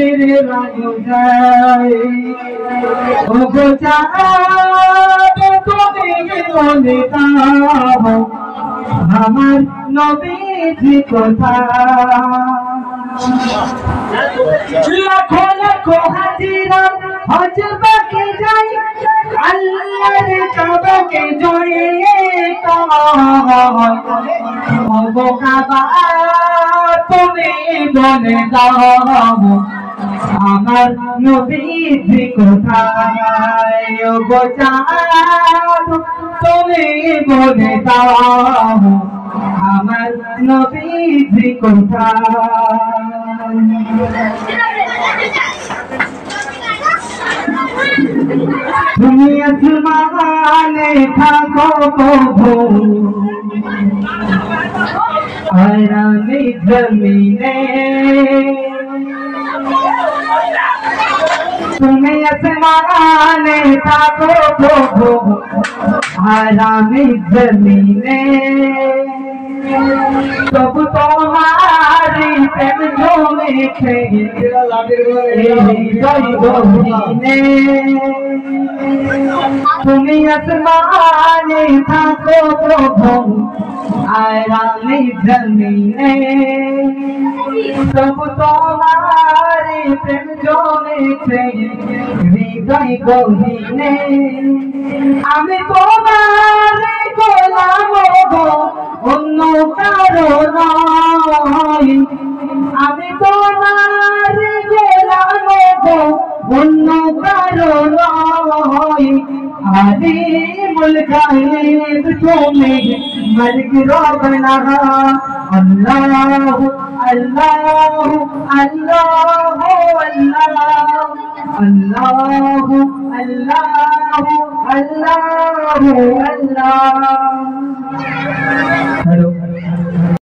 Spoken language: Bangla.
मेरे रंग जाए ओ गोचारे तुम्हें बोलता हूँ हमार नबी कोथा लाखों लाखों हाजिरा हज बाकी जाए अल्लाह रे काबा के जोड़े तो वो काबा तुम्हें बोले दाओ আমার নবী কোথায় ও গোচার তুমি বলে দাও আমার নবী কোথায় তুমি আসমানে থাকো প্রভু আর আমি জমিনে তুমি আসমানে থাকো প্রভু আর আমি জমিনে তবু তোমারি প্রেম জমেছে হৃদয় গহীনে তুমি আসমানে থাকো প্রভু আর আমি জমিনে তবু তোমারি প্রেম জমেছে হৃদয় গহীনে আমি তোমার গোলাম গো অন্য কারো নয় আমি তোমার গোলাম গো অন্য কারো নয় আলিমুল গায়ব তুমি মালিক রব্বানা আল্লাহু আল্লাহু আল্লাহু আল্লাহু আল্লাহু আল্লাহু আল্লাহ